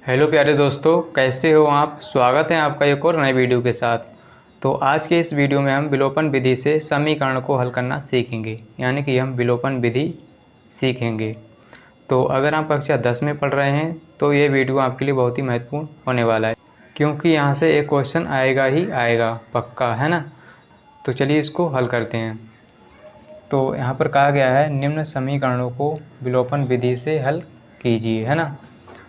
Hello प्यारे दोस्तों, कैसे हो आप। स्वागत है आपका एक और नए वीडियो के साथ। तो आज के इस वीडियो में हम विलोपन विधि से समीकरण को हल करना सीखेंगे, यानी कि हम विलोपन विधि सीखेंगे। तो अगर आप कक्षा 10 में पढ़ रहे हैं तो ये वीडियो आपके लिए बहुत ही महत्वपूर्ण होने वाला है, क्योंकि यहाँ से एक क्वेश्चन आएगा ही आएगा, पक्का है ना। तो चलिए इसको हल करते हैं। तो यहाँ पर कहा गया है निम्न समीकरणों को विलोपन विधि से हल कीजिए, है ना।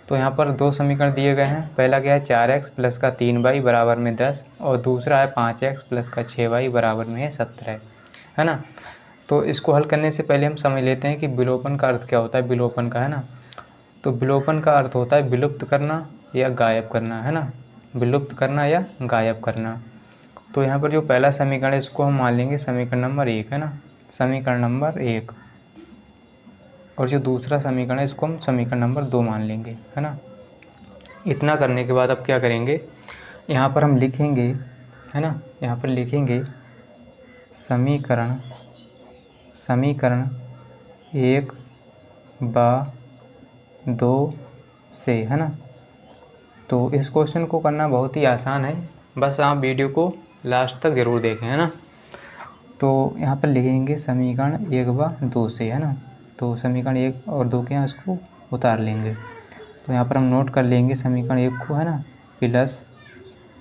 तो यहाँ पर दो समीकरण दिए गए हैं। पहला क्या है 4x प्लस का 3y बराबर में 10, और दूसरा है 5x प्लस का 6y बराबर में है 17, है ना। तो इसको हल करने से पहले हम समझ लेते हैं कि विलोपन का अर्थ क्या होता है। विलोपन का, है ना, तो विलोपन का अर्थ होता है विलुप्त करना या गायब करना, है ना। विलुप्त करना या गायब करना। तो यहाँ पर जो पहला समीकरण है इसको हम मान लेंगे समीकरण नंबर 1, है ना, समीकरण नंबर 1। और जो दूसरा समीकरण है इसको हम समीकरण नंबर 2 मान लेंगे, है ना। इतना करने के बाद अब क्या करेंगे, यहाँ पर हम लिखेंगे, है ना, यहाँ पर लिखेंगे समीकरण 1 बा 2 से, है ना। तो इस क्वेश्चन को करना बहुत ही आसान है, बस आप वीडियो को लास्ट तक ज़रूर देखें, है ना। तो यहाँ पर लिखेंगे समीकरण 1 बा 2 से, है ना। तो समीकरण 1 और 2 के यहाँ इसको उतार लेंगे। तो यहाँ पर हम नोट कर लेंगे समीकरण 1 को, है ना, प्लस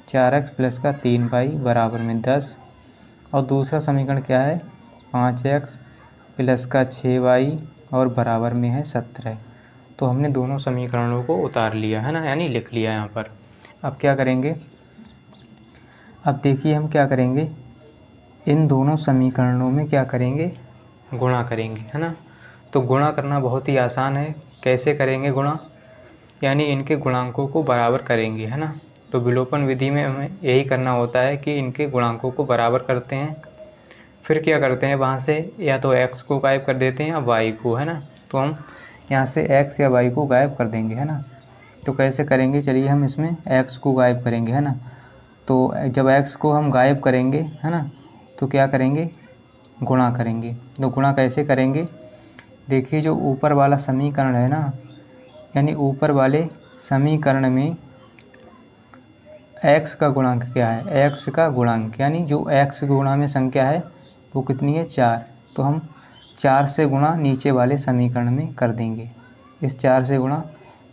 4x प्लस का 3y बराबर में 10, और दूसरा समीकरण क्या है 5x प्लस का 6y और बराबर में है 17। तो हमने दोनों समीकरणों को उतार लिया, है ना, यानी लिख लिया यहाँ पर। अब क्या करेंगे, अब देखिए हम क्या करेंगे, इन दोनों समीकरणों में क्या करेंगे, गुणा करेंगे, है ना। तो गुणा करना बहुत ही आसान है। कैसे करेंगे गुणा, यानी इनके गुणांकों को बराबर करेंगे, है ना। तो विलोपन विधि में हमें यही करना होता है कि इनके गुणांकों को बराबर करते हैं, फिर क्या करते हैं वहाँ से या तो x को गायब कर देते हैं या y को, है ना। तो हम यहाँ से x या y को गायब कर देंगे, है ना। तो कैसे करेंगे, चलिए हम इसमें x को गायब करेंगे, है ना। तो जब x को हम गायब करेंगे, है ना, तो क्या करेंगे, गुणा करेंगे। तो गुणा कैसे करेंगे, देखिए जो ऊपर वाला समीकरण है ना, यानी ऊपर वाले समीकरण में x का गुणांक क्या है, x का गुणांक, यानी जो x गुणा में संख्या है वो कितनी है 4। तो हम 4 से गुणा नीचे वाले समीकरण में कर देंगे, इस 4 से गुणा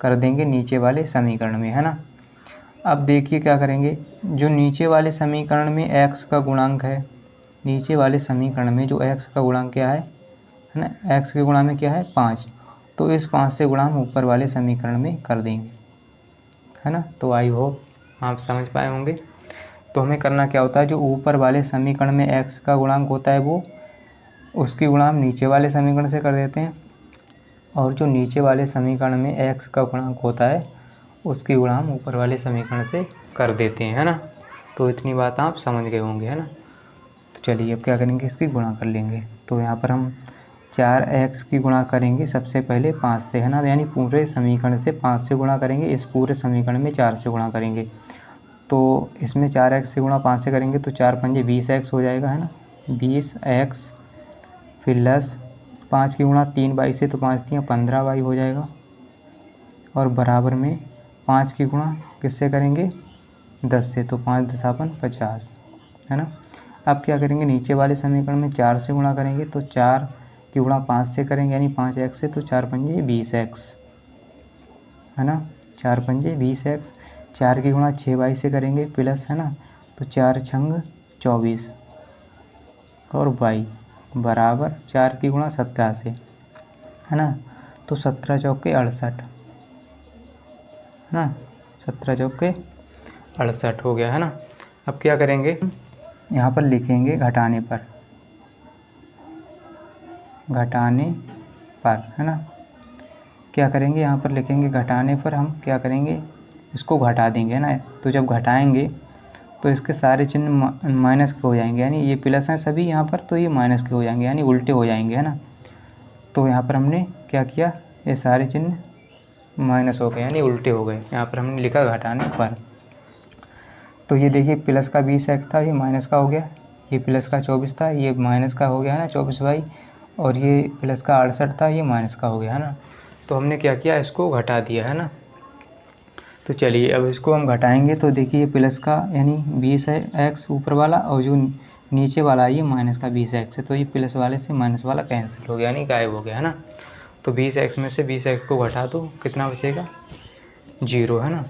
कर देंगे नीचे वाले समीकरण में, है ना। अब देखिए क्या करेंगे, जो नीचे वाले समीकरण में x का गुणांक है, नीचे वाले समीकरण में जो x का गुणांक क्या है ना, x के गुणा में क्या है 5। तो इस 5 से गुणा हम ऊपर वाले समीकरण में कर देंगे, है ना। तो आई होप आप समझ पाए होंगे। तो हमें करना क्या होता है, जो ऊपर वाले समीकरण में x का गुणांक होता है वो उसकी गुणा हम नीचे वाले समीकरण से कर देते हैं, और जो नीचे वाले समीकरण में x का गुणांक होता है उसकी गुणा हम ऊपर वाले समीकरण से कर देते हैं, है ना। तो इतनी बात आप समझ गए होंगे, है ना। तो चलिए अब क्या करेंगे, इसकी गुणा कर लेंगे। तो यहाँ पर हम 4x की गुणा करेंगे सबसे पहले 5 से, है ना, यानी पूरे समीकरण से 5 से गुणा करेंगे, इस पूरे समीकरण में 4 से गुणा करेंगे। तो इसमें 4x से गुणा 5 से करेंगे तो 4 पंजे 20x हो जाएगा, है ना। 20x प्लस 5 की गुणा 3y से, तो 5 तियाँ 15y हो जाएगा, और बराबर में 5 की गुणा किससे करेंगे 10 से, तो 5 दशापन 50, है ना। अब क्या करेंगे, नीचे वाले समीकरण में 4 से गुणा करेंगे, तो 4 की गुणा 5 से करेंगे, यानी 5x से, तो 4 पंजे 20x, है ना। 4 पंजे 20x, 4 की गुणा 6y से करेंगे प्लस, है ना, तो 4 छंग 24, और y बराबर 4 की गुणा 17 से, है ना। तो 17 चौके 68, है ना, 17 चौके 68 हो गया, है ना। अब क्या करेंगे, यहाँ पर लिखेंगे घटाने पर, है ना। क्या करेंगे, यहाँ पर लिखेंगे घटाने पर, हम क्या करेंगे इसको घटा देंगे, है ना। तो जब घटाएंगे तो इसके सारे चिन्ह माइनस के हो जाएंगे, यानी ये प्लस हैं सभी यहाँ पर, तो ये माइनस के हो जाएंगे, यानी उल्टे हो जाएंगे, है ना। तो यहाँ पर हमने क्या किया, ये सारे चिन्ह माइनस हो गए, यानी उल्टे हो गए। यहाँ पर हमने लिखा घटाने पर। तो ये देखिए प्लस का 20x था, ये माइनस का हो गया, ये प्लस का 24 था, ये माइनस का हो गया, है ना 24y, और ये प्लस का 68 था, ये माइनस का हो गया, है ना। तो हमने क्या किया, इसको घटा दिया, है ना। तो चलिए अब इसको हम घटाएंगे तो देखिए प्लस का यानी 20 है एक्स ऊपर वाला, और जो नीचे वाला ये माइनस का 20 एक्स है, तो ये प्लस वाले से माइनस वाला कैंसिल हो गया यानी गायब हो गया है ना। तो 20 एक्स में से 20 एक्स को घटा दो, कितना बचेगा 0 है ना।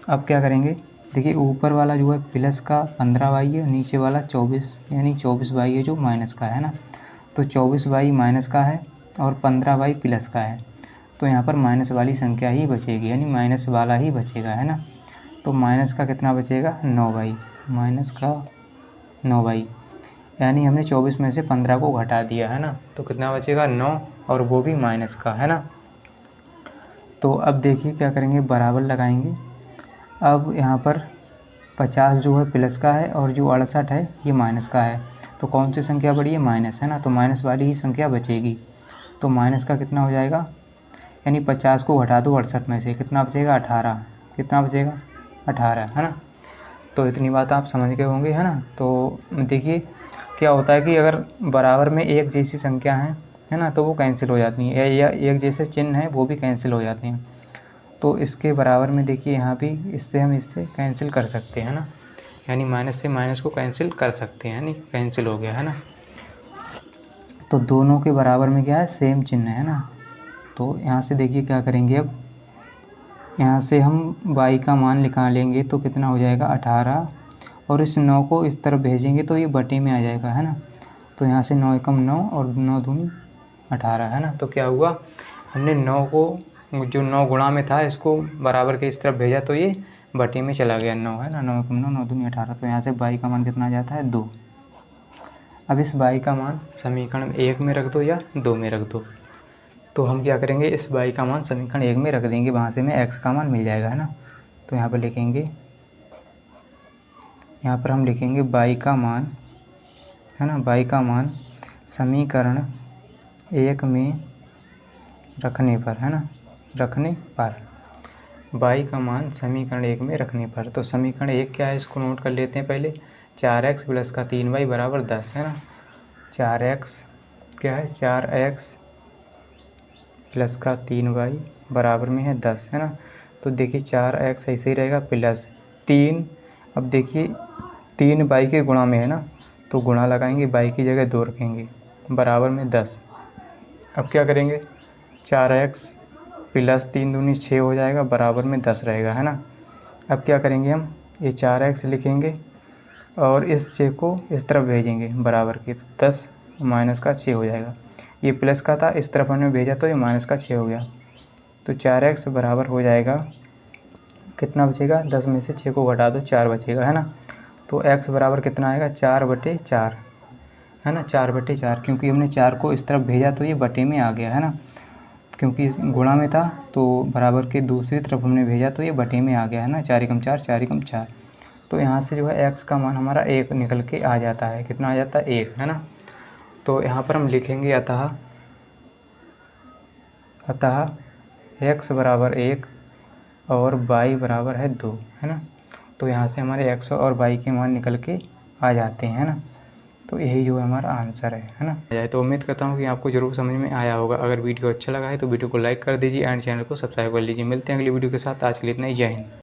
अब क्या करेंगे, देखिए ऊपर वाला जो है प्लस का 15y है, नीचे वाला 24 यानी 24y है जो माइनस का है ना। तो 24y माइनस का है और 15y प्लस का है, तो यहाँ पर माइनस वाली संख्या ही बचेगी यानी माइनस वाला ही बचेगा है ना। तो माइनस का कितना बचेगा 9y, माइनस का 9y यानी हमने 24 में से 15 को घटा दिया है ना, तो कितना बचेगा 9 और वो भी माइनस का है ना। तो अब देखिए क्या करेंगे, बराबर लगाएंगे। अब यहाँ पर 50 जो है प्लस का है और जो 68 है ये माइनस का है, तो कौन सी संख्या बड़ी है माइनस है ना, तो माइनस वाली ही संख्या बचेगी। तो माइनस का कितना हो जाएगा, यानी 50 को घटा दो 68 में से, कितना बचेगा 18, कितना बचेगा 18 है ना। तो इतनी बात आप समझ गए होंगे है ना। तो देखिए क्या होता है कि अगर बराबर में एक जैसी संख्या है ना, तो वो कैंसिल हो जाती हैं, या एक जैसे चिन्ह हैं वो भी कैंसिल हो जाते हैं। तो इसके बराबर में देखिए यहाँ भी इससे हम इससे कैंसिल कर सकते हैं ना, यानी माइनस से माइनस को कैंसिल कर सकते हैं, यानी कैंसिल हो गया है ना। तो दोनों के बराबर में क्या है सेम चिन्ह है ना। तो यहाँ से देखिए क्या करेंगे, अब यहाँ से हम y का मान निकालेंगे तो कितना हो जाएगा 18, और इस 9 को इस तरफ भेजेंगे तो ये बटे में आ जाएगा है ना। तो यहाँ से 9 एकम 9 और 9 दूनी 18 है ना। तो क्या हुआ, हमने 9 को जो 9 गुणा में था इसको बराबर के इस तरफ भेजा तो ये बटे में चला गया 9 है ना। 9 एकम 9, 9 दूनी 18, तो यहाँ से y का मान कितना आ जाता है 2। अब इस y का मान समीकरण 1 में रख दो या 2 में रख दो। तो हम क्या करेंगे, इस y का मान समीकरण 1 में रख देंगे, वहाँ से हमें x का मान मिल जाएगा है ना। तो यहाँ पर लिखेंगे, यहाँ पर हम लिखेंगे y का मान है ना, y का मान समीकरण 1 में रखने पर है ना, रखने पर y का मान समीकरण 1 में रखने पर। तो समीकरण 1 क्या है इसको नोट कर लेते हैं पहले, 4x प्लस का 3y बराबर 10 है ना। 4x क्या है, 4x प्लस का 3y बराबर में है 10 है ना। तो देखिए 4x ऐसे ही रहेगा प्लस 3, अब देखिए 3 y के गुणा में है ना, तो गुणा लगाएंगे, y की जगह 2 रखेंगे, बराबर में 10। अब क्या करेंगे, 4x प्लस 3 दूनी 6 हो जाएगा, बराबर में 10 रहेगा है ना। अब क्या करेंगे, हम ये 4x लिखेंगे और इस 6 को इस तरफ भेजेंगे बराबर के, 10 माइनस का 6 हो जाएगा। ये प्लस का था, इस तरफ हमने भेजा तो ये माइनस का 6 हो गया। तो 4x बराबर हो जाएगा, कितना बचेगा, 10 में से 6 को घटा दो 4 बचेगा है ना। तो x बराबर कितना आएगा 4/4 है ना, 4/4, क्योंकि हमने 4 को इस तरफ भेजा तो ये बटे में आ गया है ना, क्योंकि गुणा में था तो बराबर के दूसरी तरफ हमने भेजा तो ये बटे में आ गया है ना। 4 एकम 4, 4 एकम 4। तो यहाँ से जो है x का मान हमारा 1 निकल के आ जाता है, कितना आ जाता है 1 है ना। तो यहाँ पर हम लिखेंगे अतः x बराबर 1 और y बराबर है 2 है ना। तो यहाँ से हमारे x और y के मान निकल के आ जाते हैं ना। तो यही जो है हमारा आंसर है ना। तो उम्मीद करता हूँ कि आपको ज़रूर समझ में आया होगा। अगर वीडियो अच्छा लगा है तो वीडियो को लाइक कर दीजिए एंड चैनल को सब्सक्राइब कर लीजिए। मिलते हैं अगली वीडियो के साथ, आज के लिए इतना ही, जय हिंद।